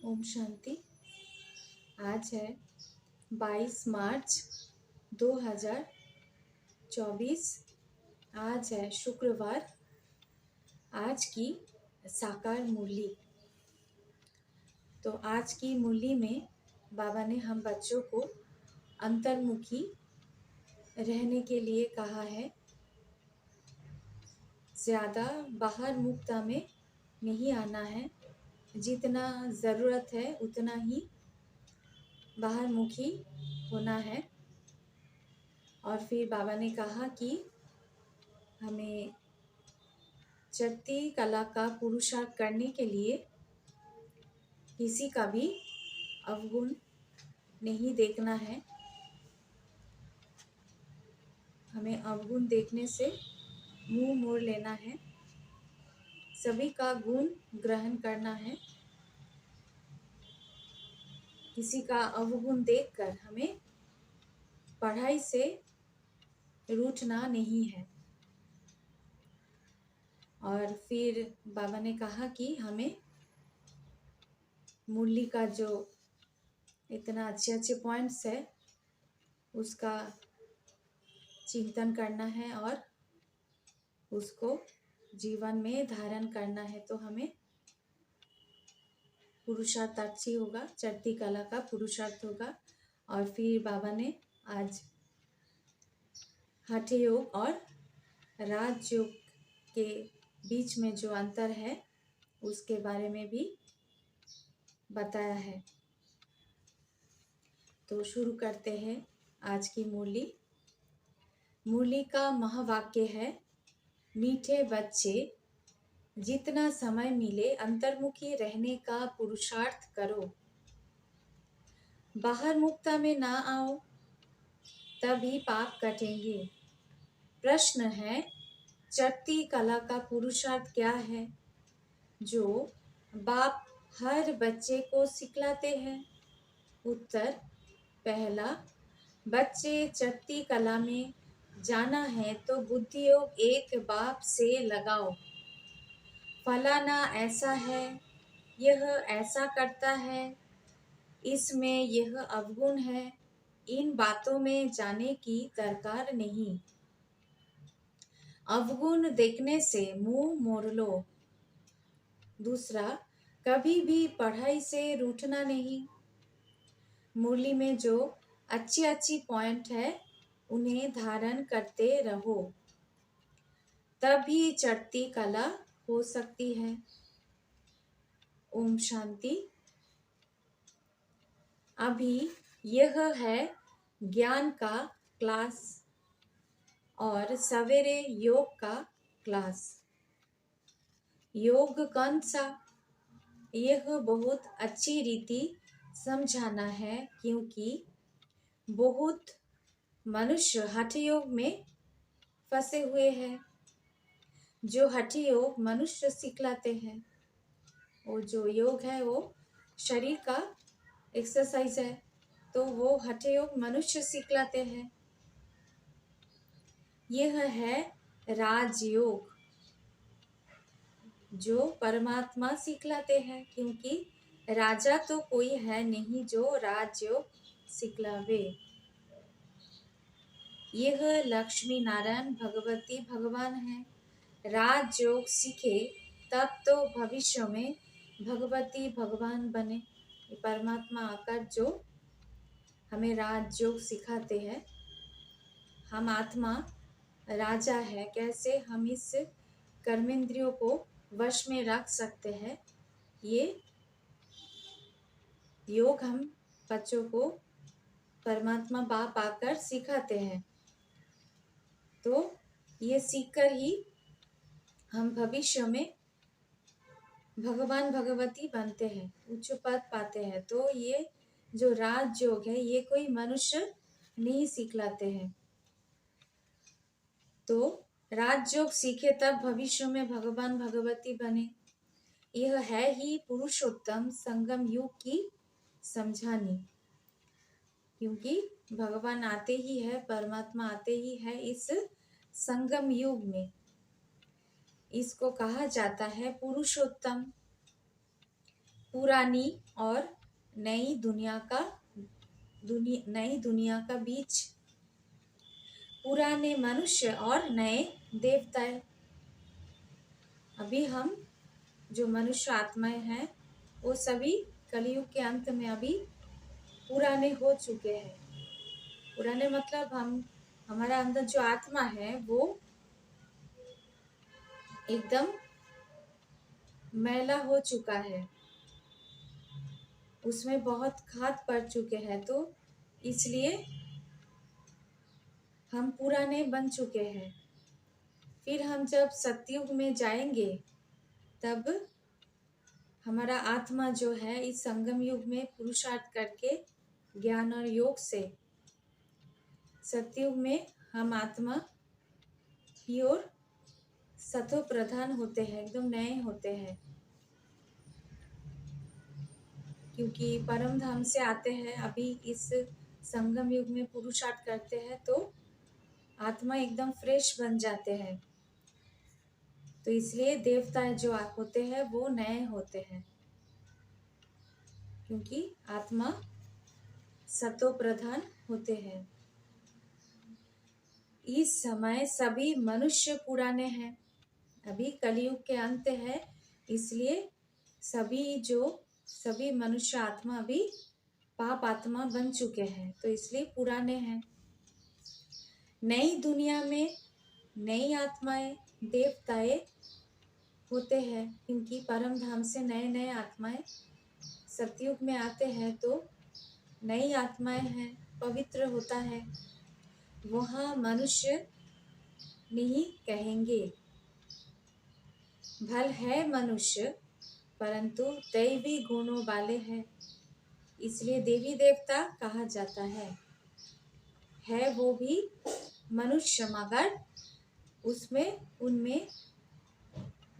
ओम शांति। आज है 22 मार्च 2024। आज है शुक्रवार। आज की साकार मुरली। तो आज की मुरली में बाबा ने हम बच्चों को अंतर्मुखी रहने के लिए कहा है। ज़्यादा बाहर मुक्ता में नहीं आना है। जितना ज़रूरत है उतना ही बाहर मुखी होना है। और फिर बाबा ने कहा कि हमें चढ़ती कला का पुरुषार्थ करने के लिए किसी का भी अवगुण नहीं देखना है। हमें अवगुण देखने से मुंह मोड़ लेना है। सभी का गुण ग्रहण करना है। किसी का अवगुण देखकर हमें पढ़ाई से रूठना नहीं है। और फिर बाबा ने कहा कि हमें मुरली का जो इतना अच्छे पॉइंट्स है उसका चिंतन करना है और उसको जीवन में धारण करना है। तो हमें पुरुषार्थ अच्छी होगा, चढ़ती कला का पुरुषार्थ होगा। और फिर बाबा ने आज हठ योग और राजयोग के बीच में जो अंतर है उसके बारे में भी बताया है। तो शुरू करते हैं आज की मुरली। मुरली का महावाक्य है, मीठे बच्चे जितना समय मिले अंतर्मुखी रहने का पुरुषार्थ करो। बाहर मुक्ता में ना आओ तभी पाप कटेंगे। प्रश्न है, चढ़ती कला का पुरुषार्थ क्या है जो बाप हर बच्चे को सिखलाते हैं? उत्तर, पहला, बच्चे चढ़ती कला में जाना है तो बुद्धि योग एक बाप से लगाओ। फलाना ऐसा है, यह ऐसा करता है, इसमें यह अवगुण है, इन बातों में जाने की दरकार नहीं। अवगुण देखने से मुंह मोड़ लो। दूसरा, कभी भी पढ़ाई से रूठना नहीं। मुरली में जो अच्छी पॉइंट है उन्हें धारण करते रहो, तभी चढ़ती कला हो सकती है। ओम शांति। अभी यह है ज्ञान का क्लास और सवेरे योग का क्लास। योग कौन सा? यह बहुत अच्छी रीति समझाना है, क्योंकि बहुत मनुष्य हठ योग में फंसे हुए हैं। जो हठ योग मनुष्य सिखलाते हैं, वो जो योग है वो शरीर का एक्सरसाइज है, तो वो हठ योग मनुष्य सिखलाते हैं। यह है राजयोग जो परमात्मा सिखलाते हैं, क्योंकि राजा तो कोई है नहीं जो राजयोग सिखलावे। यह लक्ष्मी नारायण भगवती भगवान है। राजयोग सीखे तब तो भविष्य में भगवती भगवान बने। ये परमात्मा आकर जो हमें राजयोग सिखाते हैं। हम आत्मा राजा है, कैसे हम इस कर्मेंद्रियों को वश में रख सकते हैं, ये योग हम बच्चों को परमात्मा बाप आकर सिखाते हैं। तो ये सीखकर ही हम भविष्य में भगवान भगवती बनते हैं, उच्च पद पाते हैं। तो ये जो राजयोग है ये कोई मनुष्य नहीं सिखलाते हैं। तो राजयोग सीखे तब भविष्य में भगवान भगवती बने। यह है ही पुरुषोत्तम संगम युग की समझानी, क्योंकि भगवान आते ही है, परमात्मा आते ही है इस संगम युग में। इसको कहा जाता है पुरुषोत्तम। पुरानी और नई नई दुनिया का बीच, पुराने मनुष्य और नए देवताएं। अभी हम जो मनुष्य आत्माएं हैं वो सभी कलयुग के अंत में अभी पुराने हो चुके हैं। पुराने मतलब हमारा अंदर जो आत्मा है वो एकदम मैला हो चुका है, उसमें बहुत खाद पड़ चुके हैं, तो इसलिए हम पुराने बन चुके हैं। फिर हम जब सतयुग में जाएंगे तब हमारा आत्मा जो है इस संगम युग में पुरुषार्थ करके ज्ञान और योग से सतयुग में हम आत्मा प्योर सतो प्रधान होते हैं, एकदम नए होते हैं। क्योंकि परम धाम से आते हैं, अभी इस संगम युग में पुरुषार्थ करते हैं तो आत्मा एकदम फ्रेश बन जाते हैं। तो इसलिए देवता जो होते हैं वो नए होते हैं, क्योंकि आत्मा सतो प्रधान होते हैं। इस समय सभी मनुष्य पुराने हैं, अभी कलयुग के अंत है, इसलिए सभी मनुष्य आत्मा अभी पाप आत्मा बन चुके हैं, तो इसलिए पुराने हैं। नई दुनिया में नई आत्माएं देवताएं होते हैं, क्योंकि परम धाम से नए नए आत्माएं सतयुग में आते हैं, तो नई आत्माएं हैं, पवित्र होता है। वहाँ मनुष्य नहीं कहेंगे, भल है मनुष्य परंतु दैवी गुणों वाले हैं, इसलिए देवी देवता कहा जाता है वो भी मनुष्य, मगर उनमें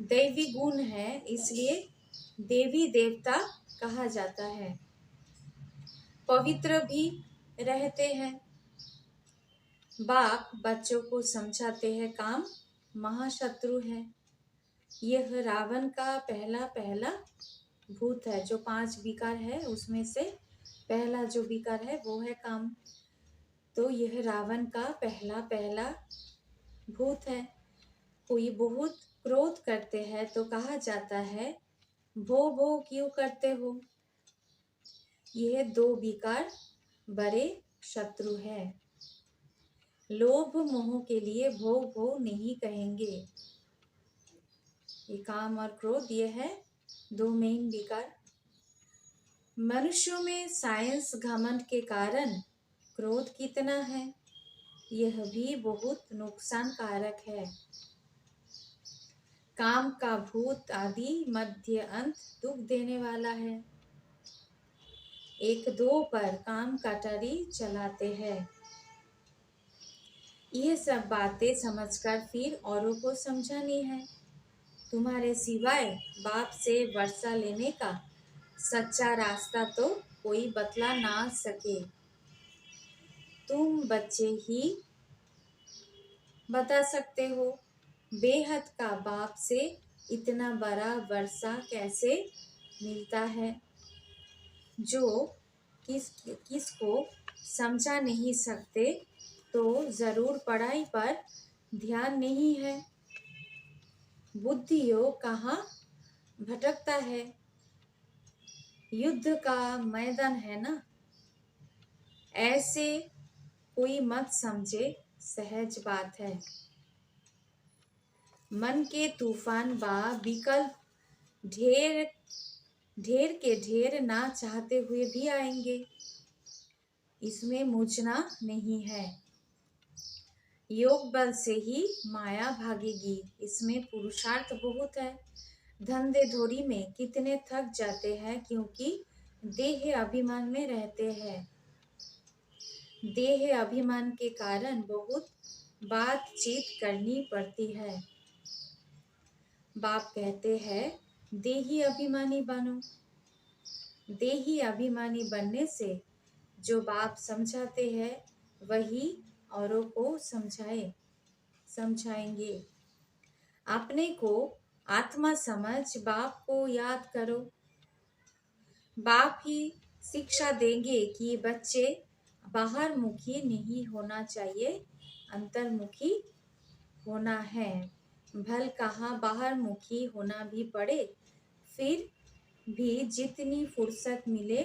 दैवी गुण है, इसलिए देवी देवता कहा जाता है। पवित्र भी रहते हैं। बाप बच्चों को समझाते हैं काम महाशत्रु है। यह रावण का पहला भूत है, जो 5 विकार है उसमें से पहला जो विकार है वो है काम। तो यह रावण का पहला भूत है। कोई बहुत क्रोध करते हैं तो कहा जाता है भो क्यों करते हो। यह 2 विकार बड़े शत्रु है। लोभ मोह के लिए भो नहीं कहेंगे। ये काम और क्रोध, ये है 2 मेन विकार। मनुष्यों में साइंस घमंड के कारण क्रोध कितना है, यह भी बहुत नुकसान कारक है। काम का भूत आदि मध्य अंत दुख देने वाला है। 1-2 पर काम कटारी चलाते हैं। यह सब बातें समझकर फिर औरों को समझानी है। तुम्हारे सिवाय बाप से वर्षा लेने का सच्चा रास्ता तो कोई बतला ना सके। तुम बच्चे ही बता सकते हो। बेहद का बाप से इतना बड़ा वर्षा कैसे मिलता है, जो किसको समझा नहीं सकते, तो जरूर पढ़ाई पर ध्यान नहीं है। बुद्धि योग कहाँ भटकता है, युद्ध का मैदान है ना। ऐसे कोई मत समझे, सहज बात है। मन के तूफान बा विकल्प ढेर के ढेर ना चाहते हुए भी आएंगे, इसमें मुझना नहीं है। योग बल से ही माया भागेगी, इसमें पुरुषार्थ बहुत है। धंधे धोरी में कितने थक जाते हैं, क्योंकि देह अभिमान में रहते हैं। देह अभिमान के कारण बहुत बातचीत करनी पड़ती है। बाप कहते हैं देही अभिमानी बनो। देही अभिमानी बनने से जो बाप समझाते हैं वही औरों को समझाएंगे। अपने को आत्मा समझ बाप को याद करो। बाप ही शिक्षा देंगे कि बच्चे बाहर मुखी नहीं होना चाहिए, अंतर्मुखी होना है। भल कहाँ बाहर मुखी होना भी पड़े, फिर भी जितनी फुर्सत मिले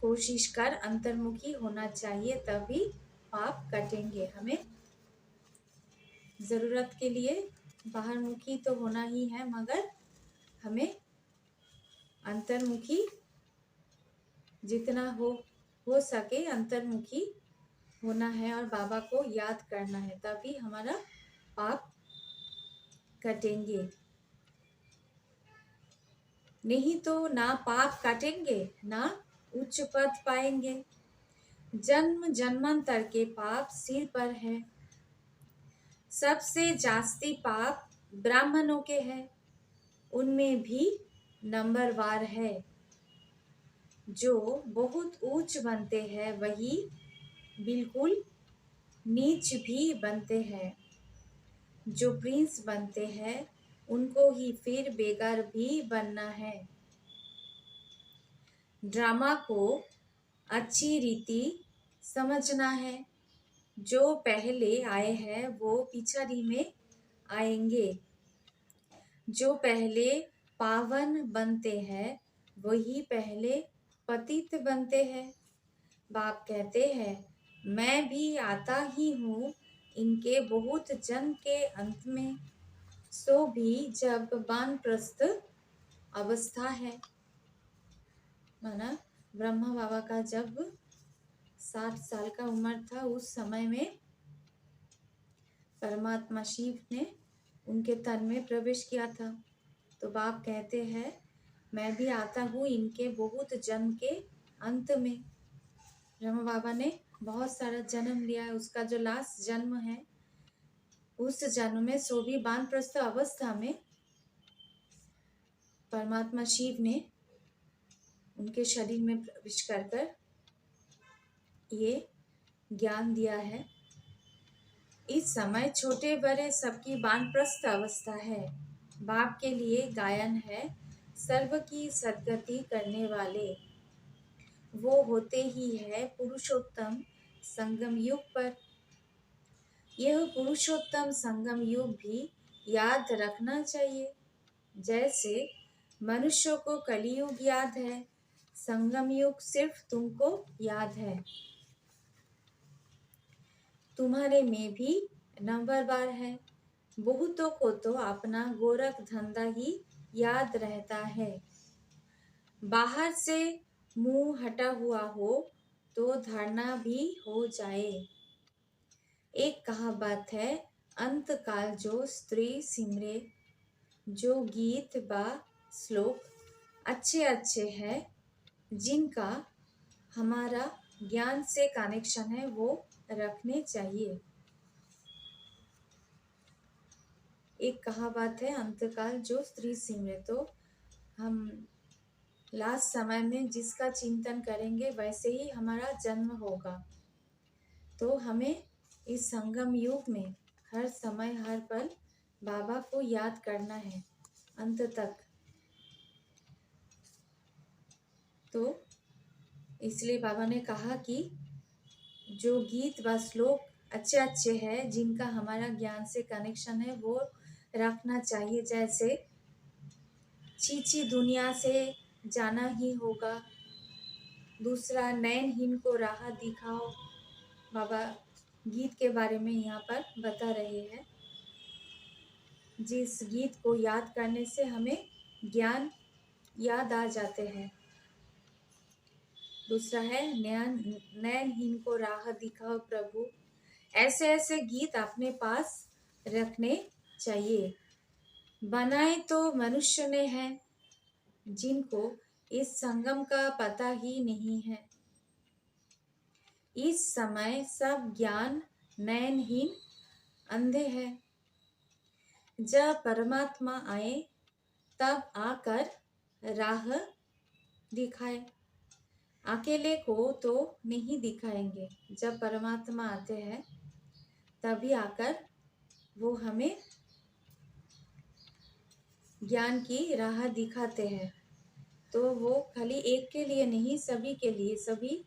कोशिश कर अंतर्मुखी होना चाहिए, तभी पाप कटेंगे। हमें ज़रूरत के लिए बाहर मुखी तो होना ही है, मगर हमें अंतर्मुखी जितना हो सके अंतर्मुखी होना है और बाबा को याद करना है, तभी हमारा पाप कटेंगे। नहीं तो ना पाप कटेंगे ना उच्च पद पाएंगे। जन्म जन्मांतर के पाप सिर पर है। सबसे जास्ती पाप ब्राह्मणों के हैं, उनमें भी नंबरवार है। जो बहुत ऊंच बनते हैं वही बिल्कुल नीच भी बनते हैं। जो प्रिंस बनते हैं उनको ही फिर बेगार भी बनना है। ड्रामा को अच्छी रीति समझना है। जो पहले आए हैं वो पिछाड़ी में आएंगे। जो पहले पावन बनते हैं वही पहले पतित बनते हैं। बाप कहते हैं मैं भी आता ही हूँ इनके बहुत जन्म के अंत में, सो भी जब वानप्रस्थ अवस्था है। माना ब्रह्मा बाबा का जब 60 साल का उम्र था, उस समय में परमात्मा शिव ने उनके तन में प्रवेश किया था। तो बाप कहते हैं मैं भी आता हूँ इनके बहुत जन्म के अंत में। ब्रह्मा बाबा ने बहुत सारा जन्म लिया है, उसका जो लास्ट जन्म है उस जन्म में सो भी वानप्रस्थ अवस्था में परमात्मा शिव ने उनके शरीर में प्रवेश कर ये ज्ञान दिया है। इस समय छोटे बड़े सबकी वानप्रस्थ अवस्था है। बाप के लिए गायन है सर्व की सद्गति करने वाले वो होते ही है पुरुषोत्तम संगम युग पर। यह पुरुषोत्तम संगम युग भी याद रखना चाहिए। जैसे मनुष्यों को कलियुग याद है, संगम युग सिर्फ तुमको याद है। तुम्हारे में भी नंबरवार है। बहुतों को तो अपना गोरख धंधा ही याद रहता है। बाहर से मुंह हटा हुआ हो तो धारणा भी हो जाए। एक कहावत है अंत काल जो स्त्री सिमरे। जो गीत बा श्लोक अच्छे अच्छे हैं, जिनका हमारा ज्ञान से कनेक्शन है, वो रखने चाहिए। एक कहावत है अंतकाल जो स्त्री सिमरे। तो हम लास्ट समय में जिसका चिंतन करेंगे वैसे ही हमारा जन्म होगा। तो हमें इस संगम युग में हर समय हर पल बाबा को याद करना है अंत तक। तो इसलिए बाबा ने कहा कि जो गीत व श्लोक अच्छे अच्छे हैं, जिनका हमारा ज्ञान से कनेक्शन है, वो रखना चाहिए। जैसे चीची दुनिया से जाना ही होगा। दूसरा नैनहीन को राह दिखाओ। बाबा गीत के बारे में यहाँ पर बता रहे हैं। जिस गीत को याद करने से हमें ज्ञान याद आ जाते हैं। दूसरा है नैनहीन को राह दिखाओ प्रभु। ऐसे ऐसे गीत अपने पास रखने चाहिए। बनाए तो मनुष्य ने है, जिनको इस संगम का पता ही नहीं है। इस समय सब ज्ञान नयनहीन अंधे हैं। जब परमात्मा आए तब आकर राह दिखाए। अकेले को तो नहीं दिखाएंगे। जब परमात्मा आते हैं तभी आकर वो हमें ज्ञान की राह दिखाते हैं। तो वो खाली एक के लिए नहीं, सभी के लिए, सभी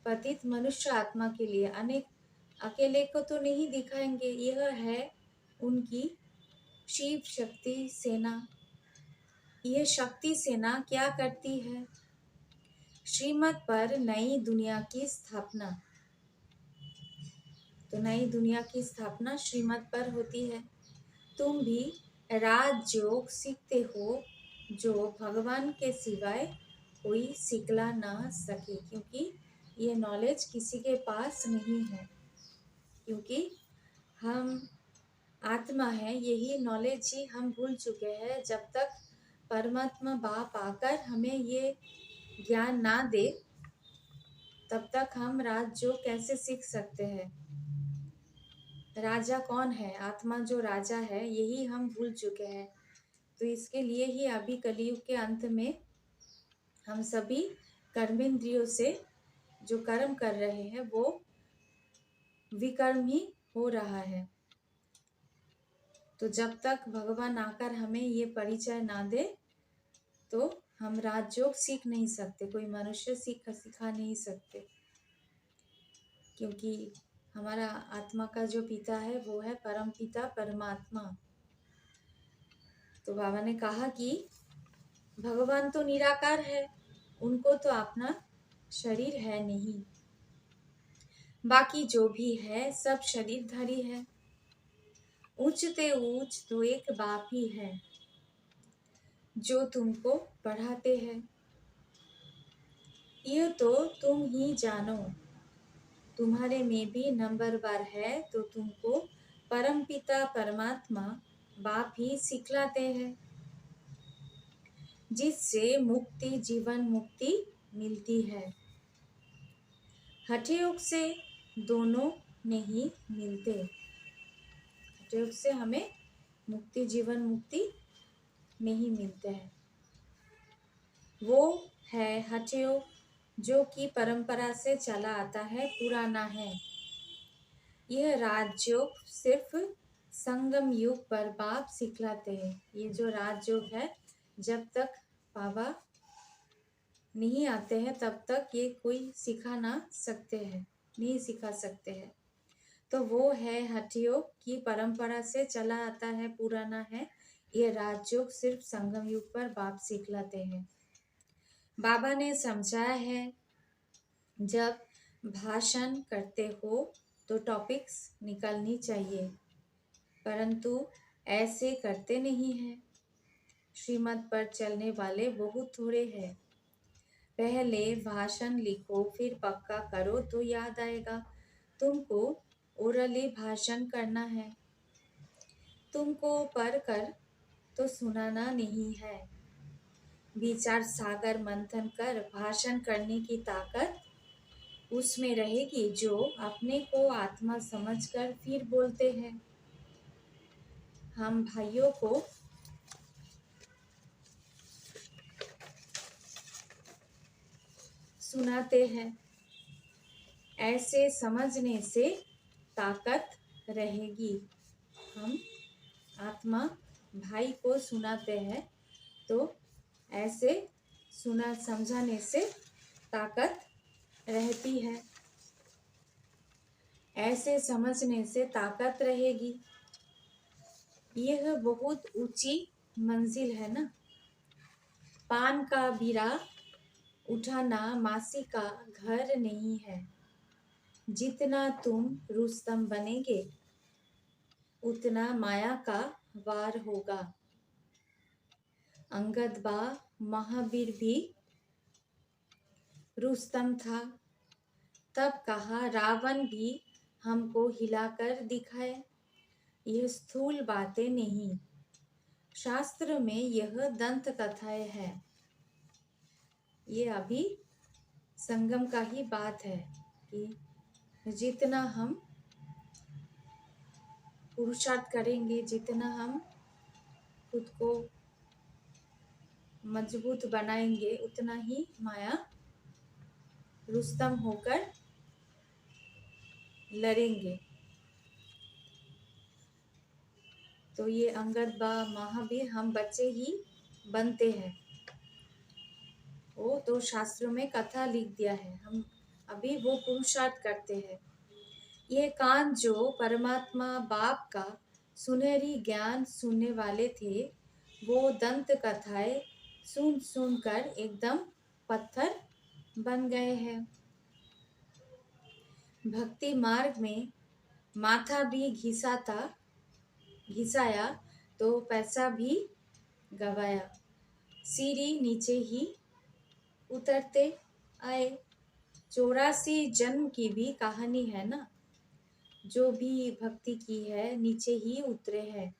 पतित मनुष्य आत्मा के लिए। अनेक अकेले को तो नहीं दिखाएंगे। यह है उनकी शिव शक्ति सेना। यह शक्ति सेना क्या करती है? श्रीमत पर नई दुनिया की स्थापना। तो नई दुनिया की स्थापना श्रीमत पर होती है। तुम भी राजयोग सीखते हो जो भगवान के सिवाय कोई सिखला ना सके, क्योंकि ये नॉलेज किसी के पास नहीं है। क्योंकि हम आत्मा है, यही नॉलेज ही हम भूल चुके हैं। जब तक परमात्मा बाप आकर हमें ये ज्ञान ना दे, तब तक हम राजयोग कैसे सीख सकते हैं? राजा कौन है? आत्मा जो राजा है, यही हम भूल चुके हैं। तो इसके लिए ही अभी कलयुग के अंत में हम सभी कर्मेंद्रियों से जो कर्म कर रहे हैं वो विकर्म ही हो रहा है। तो जब तक भगवान आकर हमें ये परिचय ना दे, तो हम राजयोग सीख नहीं सकते, कोई मनुष्य सिखा नहीं सकते। क्योंकि हमारा आत्मा का जो पिता है वो है परम पिता परमात्मा। तो बाबा ने कहा कि भगवान तो निराकार है, उनको तो अपना शरीर है नहीं। बाकी जो भी है सब शरीरधारी है। ऊंचते ऊंच तो एक बाप ही है जो तुमको पढ़ाते हैं। ये तो तुम ही जानो, तुम्हारे में भी नंबरवार है तो तुमको परमपिता परमात्मा बाप ही सिखलाते हैं, जिससे मुक्ति जीवन मुक्ति मिलती है। हठयोग से दोनों नहीं मिलते। हठयोग से हमें मुक्ति जीवन मुक्ति नहीं मिलते हैं। वो है हठयोग जो कि परंपरा से चला आता है, पुराना है। यह राजयोग सिर्फ संगम युग पर बाप सिखलाते हैं। ये जो राजयोग है, जब तक बाबा नहीं आते हैं तब तक ये कोई सिखा ना सकते हैं, नहीं सिखा सकते हैं। तो वो है हठयोग की परंपरा से चला आता है, पुराना है। ये राजयोग सिर्फ संगम युग पर बाप सिखलाते हैं। बाबा ने समझाया है, जब भाषण करते हो तो टॉपिक्स निकालनी चाहिए, परंतु ऐसे करते नहीं हैं। श्रीमत पर चलने वाले बहुत थोड़े हैं। पहले भाषण लिखो, फिर पक्का करो तो याद आएगा। तुमको ओरली भाषण करना है, तुमको पढ़ कर तो सुनाना नहीं है। विचार सागर मंथन कर भाषण करने की ताकत उसमें रहेगी जो अपने को आत्मा समझकर फिर बोलते हैं। हम भाइयों को सुनाते हैं, ऐसे समझने से ताकत रहेगी। हम आत्मा भाई को सुनाते हैं तो ऐसे सुना समझाने से ताकत रहती है, ऐसे समझने से ताकत रहेगी। यह बहुत ऊंची मंजिल है ना। पान का बीड़ा उठाना मासी का घर नहीं है। जितना तुम रुस्तम बनेंगे उतना माया का वार होगा। अंगद बा महावीर भी रुस्तम था। तब कहा रावण भी हमको हिलाकर दिखाए। यह स्थूल बातें नहीं, शास्त्र में यह दंत कथाएं है। ये अभी संगम का ही बात है कि जितना हम पुरुषार्थ करेंगे, जितना हम खुद को मजबूत बनाएंगे, उतना ही माया रुस्तम होकर लड़ेंगे। तो ये अंगद बा महावीर हम बच्चे ही बनते हैं। वो तो शास्त्रों में कथा लिख दिया है, हम अभी वो पुरुषार्थ करते हैं। ये कान जो परमात्मा बाप का सुनहरी ज्ञान सुनने वाले थे, वो दंत कथाएं सुन सुन कर एकदम पत्थर बन गए हैं। भक्ति मार्ग में माथा भी घिसाया तो पैसा भी गवाया, सीढ़ी नीचे ही उतरते आए। 84 जन्म की भी कहानी है ना, जो भी भक्ति की है नीचे ही उतरे हैं।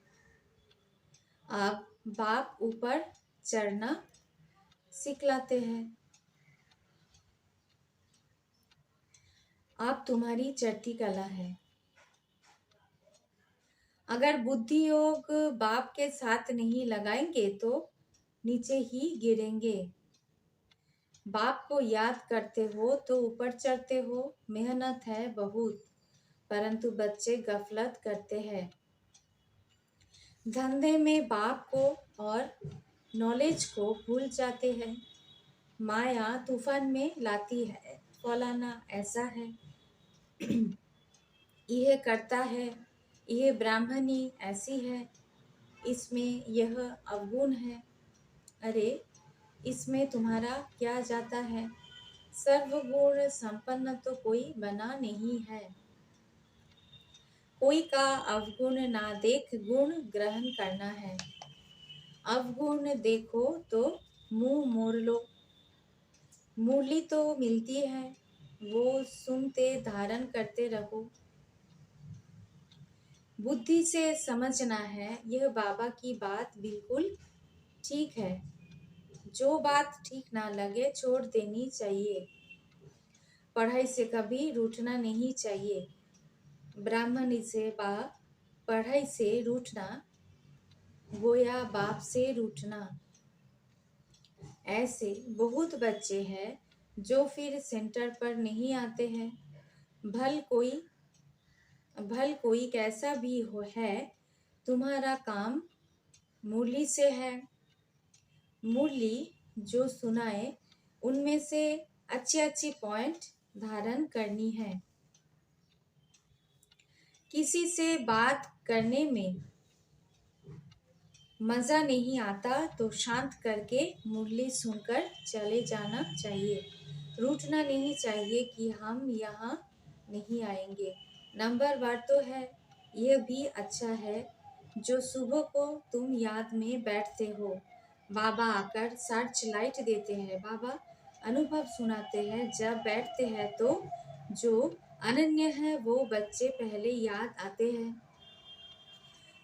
अब बाप ऊपर चढ़ना सिखलाते हैं। आप तुम्हारी चढ़ती कला है। अगर बुद्धि योग बाप के साथ नहीं लगाएंगे तो नीचे ही गिरेंगे। बाप को याद करते हो तो ऊपर चढ़ते हो। मेहनत है बहुत, परंतु बच्चे गफलत करते हैं। धंधे में बाप को और नॉलेज को भूल जाते हैं। माया तूफान में लाती है, फौलाना ऐसा है, यह करता है, यह ब्राह्मणी ऐसी है, इसमें यह अवगुण है। अरे इसमें तुम्हारा क्या जाता है? सर्वगुण संपन्न तो कोई बना नहीं है। कोई का अवगुण ना देख गुण ग्रहण करना है। अवगुण देखो तो मुंह मोड़ लो। मूली तो मिलती है, वो सुनते धारण करते रहो। बुद्धि से समझना है, यह बाबा की बात बिल्कुल ठीक है। जो बात ठीक ना लगे छोड़ देनी चाहिए। पढ़ाई से कभी रूठना नहीं चाहिए। ब्राह्मणी से पढ़ाई से रूठना गोया बाप से रूठना। ऐसे बहुत बच्चे हैं जो फिर सेंटर पर नहीं आते हैं। भल कोई कैसा भी हो है, तुम्हारा काम मुरली से है। मुरली जो सुनाए उनमें से अच्छी अच्छी पॉइंट धारण करनी है। किसी से बात करने में मज़ा नहीं आता तो शांत करके मुरली सुनकर चले जाना चाहिए। रूठना नहीं चाहिए कि हम यहाँ नहीं आएंगे। नंबर 1 तो है, यह भी अच्छा है जो सुबह को तुम याद में बैठते हो। बाबा आकर सर्च लाइट देते हैं, बाबा अनुभव सुनाते हैं। जब बैठते हैं तो जो अनन्य है वो बच्चे पहले याद आते हैं।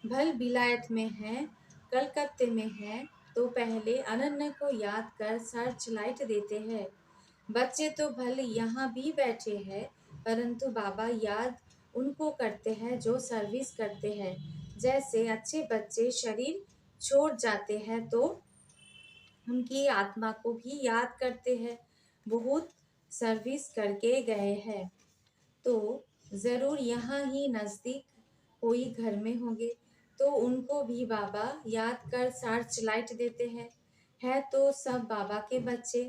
भल विलायत में है, कलकत्ते में है, तो पहले अनन्य को याद कर सर्च लाइट देते हैं। बच्चे तो भले यहाँ भी बैठे हैं, परंतु बाबा याद उनको करते हैं जो सर्विस करते हैं। जैसे अच्छे बच्चे शरीर छोड़ जाते हैं तो उनकी आत्मा को भी याद करते हैं, बहुत सर्विस करके गए हैं। तो ज़रूर यहाँ ही नज़दीक कोई घर में होंगे, तो उनको भी बाबा याद कर सर्च लाइट देते हैं। है तो सब बाबा के बच्चे,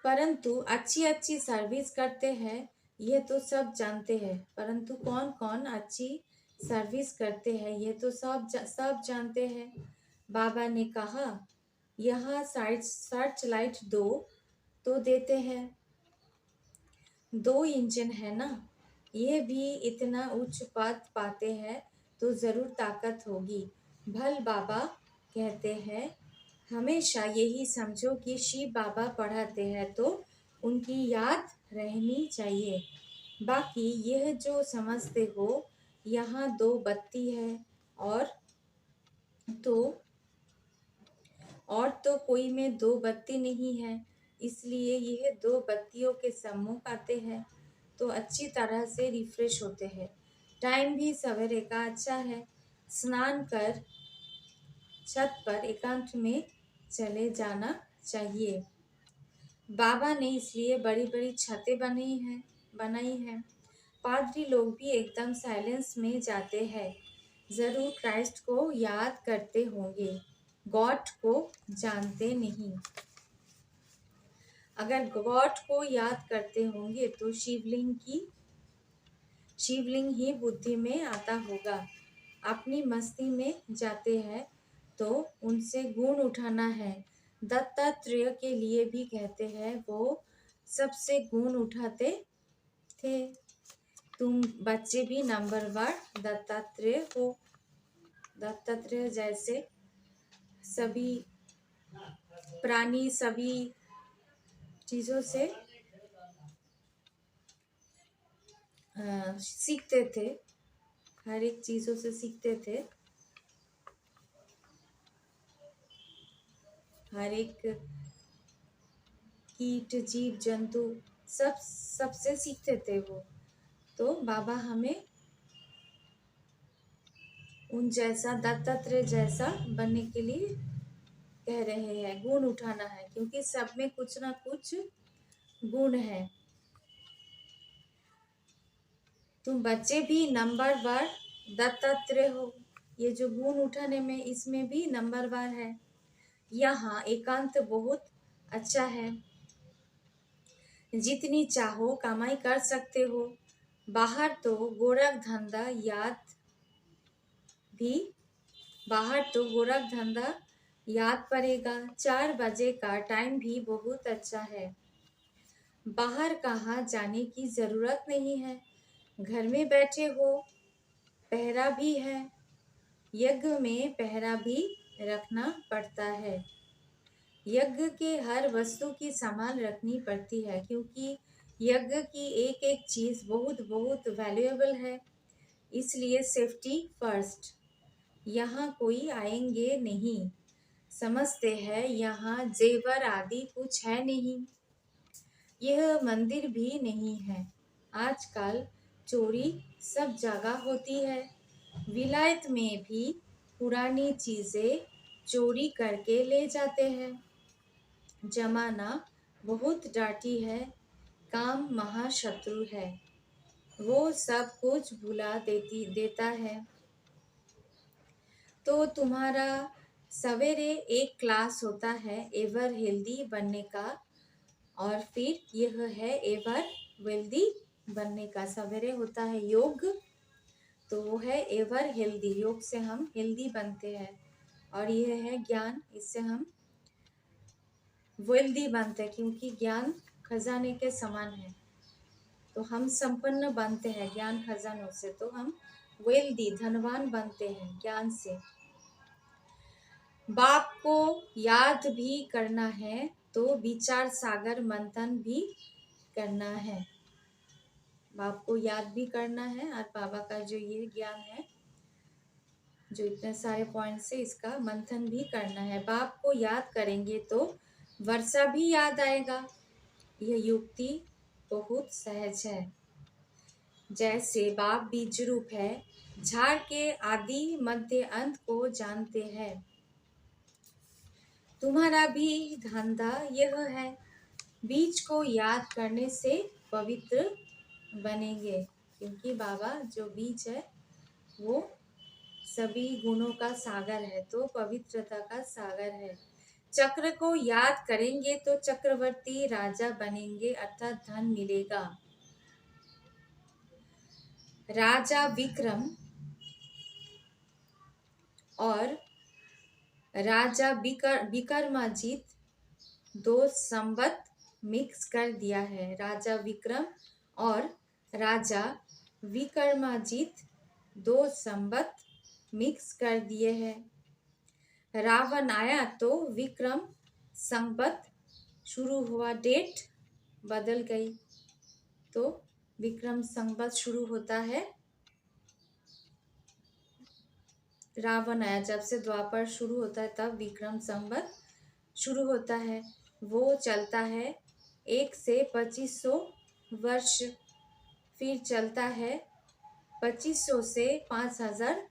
परंतु अच्छी अच्छी सर्विस करते हैं, ये तो सब जानते हैं। परंतु कौन कौन अच्छी सर्विस करते हैं ये तो सब जानते हैं। बाबा ने कहा यहाँ सर्च लाइट दो, तो देते हैं। 2 इंजन है ना, ये भी इतना उच्च पद पाते हैं तो ज़रूर ताकत होगी। भल बाबा कहते हैं हमेशा यही समझो कि शिव बाबा पढ़ाते हैं तो उनकी याद रहनी चाहिए। बाकी यह जो समझते हो यहाँ 2 बत्ती है तो और तो कोई में 2 बत्ती नहीं है, इसलिए यह 2 बत्तियों के सम्मुख आते हैं तो अच्छी तरह से रिफ्रेश होते हैं। टाइम भी सवेरे का अच्छा है। स्नान कर छत पर एकांत में चले जाना चाहिए। बाबा ने इसलिए बड़ी बड़ी छतें बनाई हैं। पादरी लोग भी एकदम साइलेंस में जाते हैं, ज़रूर क्राइस्ट को याद करते होंगे, गॉड को जानते नहीं। अगर गॉड को याद करते होंगे तो शिवलिंग ही बुद्धि में आता होगा। अपनी मस्ती में जाते हैं तो उनसे गुण उठाना है। दत्तात्रेय के लिए भी कहते हैं वो सबसे गुण उठाते थे। तुम बच्चे भी नंबरवार दत्तात्रेय हो। दत्तात्रेय जैसे सभी प्राणी सभी चीजों से सीखते थे, हर एक चीजों से सीखते थे, हर एक कीट जीव जंतु सबसे सीखते थे वो। तो बाबा हमें उन जैसा दत्तात्रेय जैसा बनने के लिए कह रहे हैं, गुण उठाना है, क्योंकि सब में कुछ ना कुछ गुण है। तुम बच्चे भी नंबरवार दत्तात्रेय हो। ये जो गुण उठाने में इसमें भी नंबरवार है। यहाँ एकांत बहुत अच्छा है, जितनी चाहो कमाई कर सकते हो। बाहर तो गोरख धंधा याद पड़ेगा। 4 बजे का टाइम भी बहुत अच्छा है। बाहर कहाँ जाने की जरूरत नहीं है, घर में बैठे हो। पहरा भी है, यज्ञ में पहरा भी रखना पड़ता है। यज्ञ के हर वस्तु की संभाल रखनी पड़ती है, क्योंकि यज्ञ की एक एक चीज बहुत बहुत वैल्यूएबल है। इसलिए सेफ्टी फर्स्ट। यहाँ कोई आएंगे नहीं, समझते हैं यहाँ जेवर आदि कुछ है नहीं। यह मंदिर भी नहीं है। आजकल चोरी सब जगह होती है। विलायत में भी पुरानी चीजें चोरी करके ले जाते हैं। जमाना बहुत डांटी है, काम महाशत्रु है। वो सब कुछ भुला देता है। तो तुम्हारा सवेरे एक क्लास होता है एवर हेल्दी बनने का, और फिर यह है एवर वेल्दी बनने का। सवेरे होता है योग, तो वो है एवर हेल्दी, योग से हम हेल्दी बनते हैं। और यह है ज्ञान, इससे हम वेल्दी बनते हैं, क्योंकि ज्ञान खजाने के समान है। तो हम संपन्न बनते हैं ज्ञान खजानों से, तो हम वेल्दी धनवान बनते हैं ज्ञान से। बाप को याद भी करना है तो विचार सागर मंथन भी करना है। बाप को याद भी करना है और बाबा का जो ये ज्ञान है, जो इतने सारे पॉइंट से, इसका मंथन भी करना है। बाप को याद करेंगे तो वर्षा भी याद आएगा। यह युक्ति बहुत सहज है। जैसे बाप बीज रूप है, झाड़ के आदि मध्य अंत को जानते हैं। तुम्हारा भी धंधा यह है, बीज को याद करने से पवित्र बनेंगे, क्योंकि बाबा जो बीज है वो सभी गुणों का सागर है, तो पवित्रता का सागर है। चक्र को याद करेंगे तो चक्रवर्ती राजा बनेंगे, अर्थात धन मिलेगा। राजा विक्रम और राजा विक्रमाजीत 2 संवत मिक्स कर दिया है। राजा विक्रम और राजा विक्रमाजीत 2 संवत मिक्स कर दिए हैं। रावण आया तो विक्रम संवत शुरू हुआ, डेट बदल गई, तो विक्रम संवत शुरू होता है। रावण आया, जब से द्वापर शुरू होता है तब विक्रम संवत शुरू होता है। वो चलता है 1 से 2500 वर्ष, फिर चलता है 2500 से 5000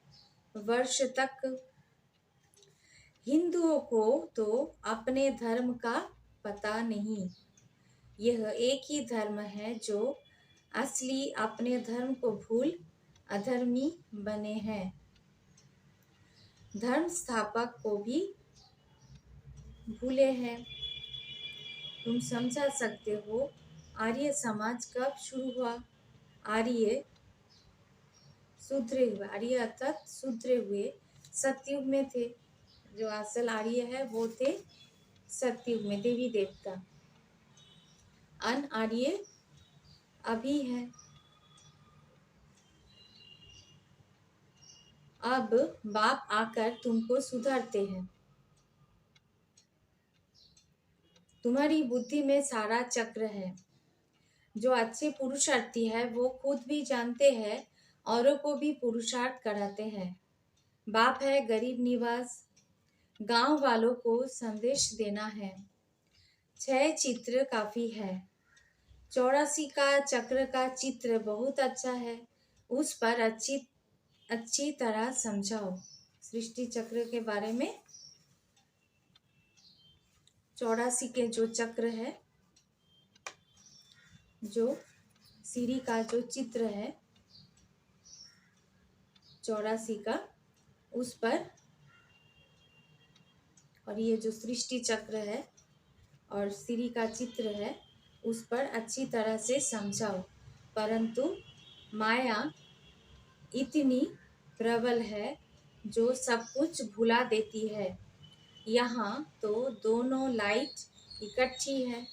वर्ष तक। हिंदुओं को तो अपने धर्म का पता नहीं। यह एक ही धर्म है जो असली अपने धर्म को भूल अधर्मी बने हैं। धर्म स्थापक को भी भूले हैं। तुम समझा सकते हो आर्य समाज कब शुरू हुआ? आर्य सुधरे हुए, आर्य अर्थात सुधरे हुए सतयुग में थे। जो असल आर्य है वो थे सतयुग में, देवी देवता। अन आर्य अभी है। अब बाप आकर तुमको सुधारते हैं। तुम्हारी बुद्धि में सारा चक्र है। जो अच्छे पुरुषार्थी है वो खुद भी जानते हैं, औरों को भी पुरुषार्थ कराते हैं। बाप है गरीब निवास, गांव वालों को संदेश देना है। 6 चित्र काफी है। 84 का चक्र का चित्र बहुत अच्छा है, उस पर अच्छी तरह समझाओ। सृष्टि चक्र के बारे में 84 के जो चक्र है, जो सीढ़ी का जो चित्र है 84 का, उस पर, और ये जो सृष्टि चक्र है और सीढ़ी का चित्र है उस पर अच्छी तरह से समझाओ। परंतु माया इतनी प्रबल है जो सब कुछ भुला देती है। यहाँ तो दोनों लाइट इकट्ठी है,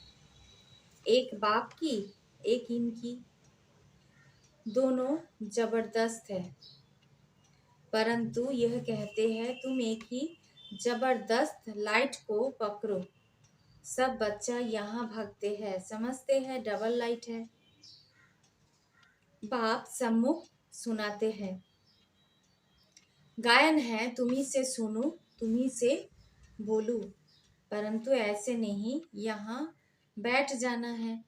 एक बाप की एक इनकी, दोनों जबरदस्त है। परंतु यह कहते हैं तुम एक ही जबरदस्त लाइट को पकड़ो। सब बच्चा यहाँ भागते हैं, समझते हैं डबल लाइट है। बाप सम्मुख सुनाते हैं, गायन है तुम्ही से सुनूं तुम्ही से बोलूं। परंतु ऐसे नहीं, यहाँ बैठ जाना है।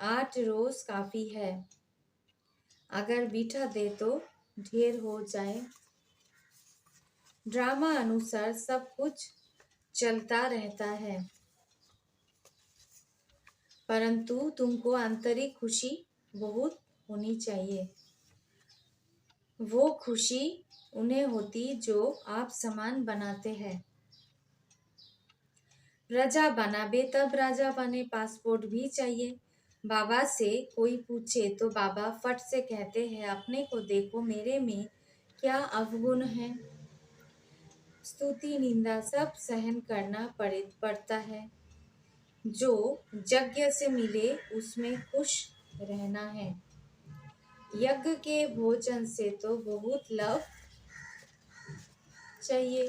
8 रोज काफी है, अगर बिठा दे तो ढेर हो जाए। ड्रामा अनुसार सब कुछ चलता रहता है, परंतु तुमको आंतरिक खुशी बहुत होनी चाहिए। वो खुशी उन्हें होती जो आप समान बनाते हैं। प्रजा बनाबे तब राजा बने, पासपोर्ट भी चाहिए। बाबा से कोई पूछे तो बाबा फट से कहते हैं अपने को देखो, मेरे में क्या अवगुण है। स्तुति निंदा सब सहन करना पड़ता है। जो यज्ञ से मिले उसमें खुश रहना है। यज्ञ के भोजन से तो बहुत लव चाहिए।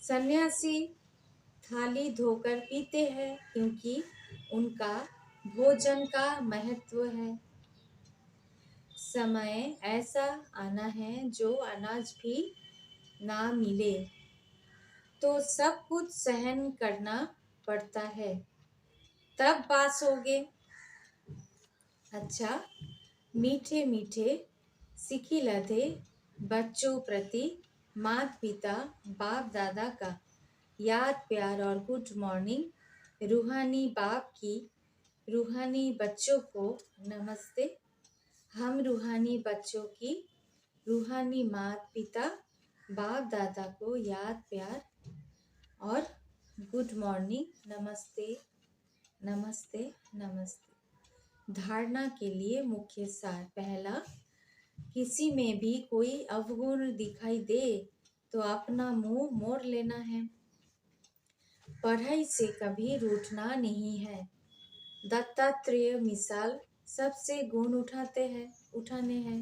सन्यासी थाली धोकर पीते हैं क्योंकि उनका भोजन का महत्व है। समय ऐसा आना है जो अनाज भी ना मिले तो सब कुछ सहन करना पड़ता है, तब पास होगे। अच्छा, मीठे मीठे सिखी लधे बच्चों प्रति माता पिता बाप दादा का याद प्यार और गुड मॉर्निंग। रूहानी बाप की रूहानी बच्चों को नमस्ते। हम रूहानी बच्चों की रूहानी माता पिता बाप दादा को याद प्यार और गुड मॉर्निंग, नमस्ते नमस्ते नमस्ते। धारणा के लिए मुख्य सार। पहला, किसी में भी कोई अवगुण दिखाई दे तो अपना मुंह मोड़ लेना है। पढ़ाई से कभी रूठना नहीं है। दत्तात्रेय मिसाल सबसे गुण उठाने हैं।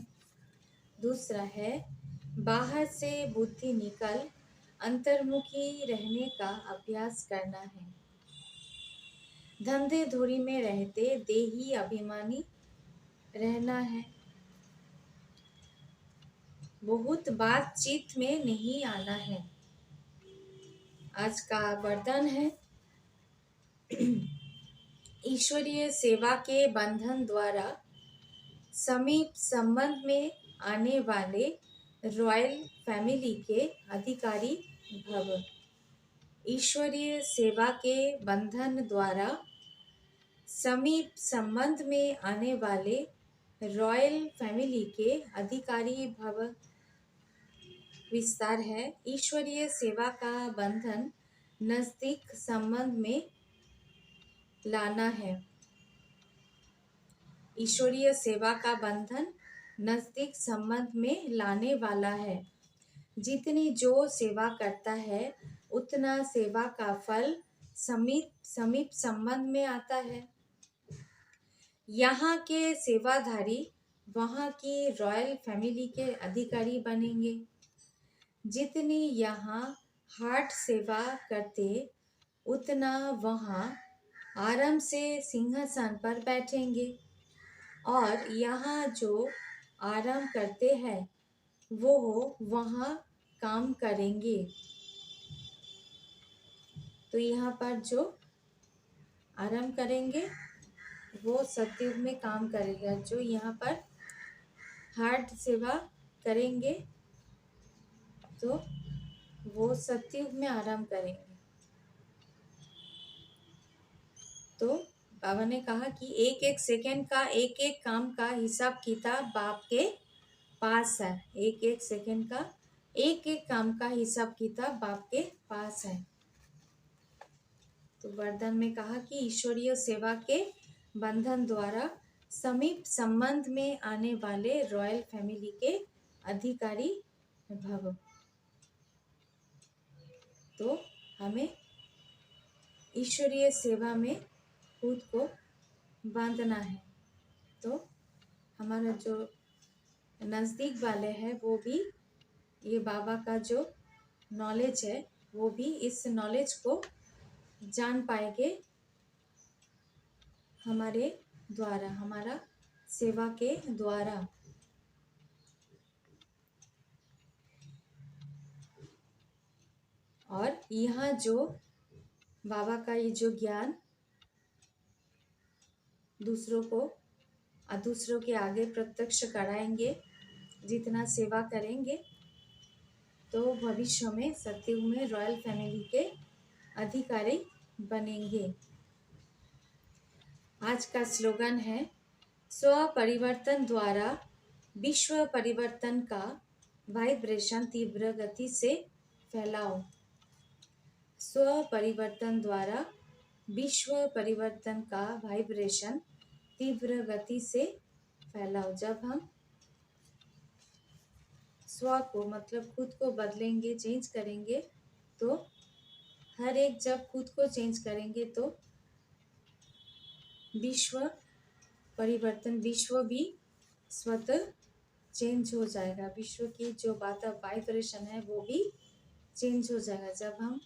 दूसरा है, बाहर से बुद्धि निकल अंतर्मुखी रहने का अभ्यास करना है। धंधे धोरी में रहते देही अभिमानी रहना है। बहुत बातचीत में नहीं आना है। आज का वरदान है, ईश्वरीय सेवा के बंधन द्वारा समीप संबंध में आने वाले रॉयल फैमिली के अधिकारी भव। ईश्वरीय सेवा के बंधन द्वारा समीप संबंध में आने वाले रॉयल फैमिली के अधिकारी भव। विस्तार है, ईश्वरीय सेवा का बंधन नजदीक संबंध में लाना है। ईश्वरीय सेवा का बंधन नजदीक संबंध में लाने वाला है। जितनी जो सेवा करता है उतना सेवा का फल समीप समीप संबंध में आता है। यहाँ के सेवाधारी वहाँ की रॉयल फैमिली के अधिकारी बनेंगे। जितनी यहाँ हार्ट सेवा करते उतना वहाँ आराम से सिंहासन पर बैठेंगे। और यहाँ जो आराम करते हैं वो वहाँ काम करेंगे। तो यहाँ पर जो आराम करेंगे वो सतयुग में काम करेगा। जो यहाँ पर हार्ट सेवा करेंगे तो वो सतयुग में आराम करेंगे। तो बाबा ने कहा कि एक एक सेकंड का एक एक काम का हिसाब किताब बाप के पास है। एक एक सेकंड का एक एक काम का हिसाब किताब बाप के पास है। तो वरदान में कहा कि ईश्वरीय सेवा के बंधन द्वारा समीप संबंध में आने वाले रॉयल फैमिली के अधिकारी भव। तो हमें ईश्वरीय सेवा में खुद को बांधना है। तो हमारा जो नज़दीक वाले हैं वो भी ये बाबा का जो नॉलेज है वो भी इस नॉलेज को जान पाएंगे हमारे द्वारा, हमारा सेवा के द्वारा। और यहाँ जो बाबा का ये जो ज्ञान दूसरों के आगे प्रत्यक्ष कराएंगे, जितना सेवा करेंगे तो भविष्य में सतयुग में रॉयल फैमिली के अधिकारी बनेंगे। आज का स्लोगन है स्व परिवर्तन द्वारा विश्व परिवर्तन का वाइब्रेशन तीव्र गति से फैलाओ। स्व परिवर्तन द्वारा विश्व परिवर्तन का वाइब्रेशन तीव्र गति से फैलाओ। जब हम स्व को मतलब खुद को बदलेंगे, चेंज करेंगे, तो हर एक जब खुद को चेंज करेंगे तो विश्व परिवर्तन, विश्व भी स्वतः चेंज हो जाएगा। विश्व की जो वाइब्रेशन है वो भी चेंज हो जाएगा। जब हम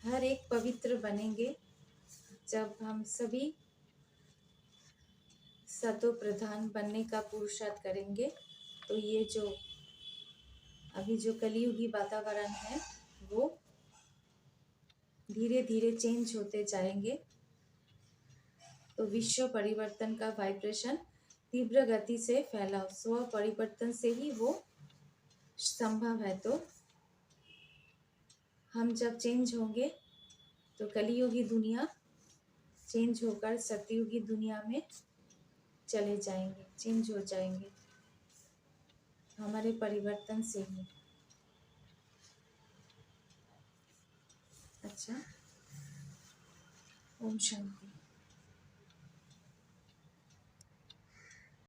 हर एक पवित्र बनेंगे, जब हम सभी सतो प्रधान बनने का पुरुषार्थ करेंगे, तो ये जो अभी जो कलियुगी वातावरण है वो धीरे धीरे चेंज होते जाएंगे। तो विश्व परिवर्तन का वाइब्रेशन तीव्र गति से फैलाओ। स्व परिवर्तन से ही वो संभव है। तो हम जब चेंज होंगे तो कलियुगी दुनिया चेंज होकर सतयुगी दुनिया में चले जाएंगे, चेंज हो जाएंगे हमारे परिवर्तन से ही। अच्छा, ओम शांति।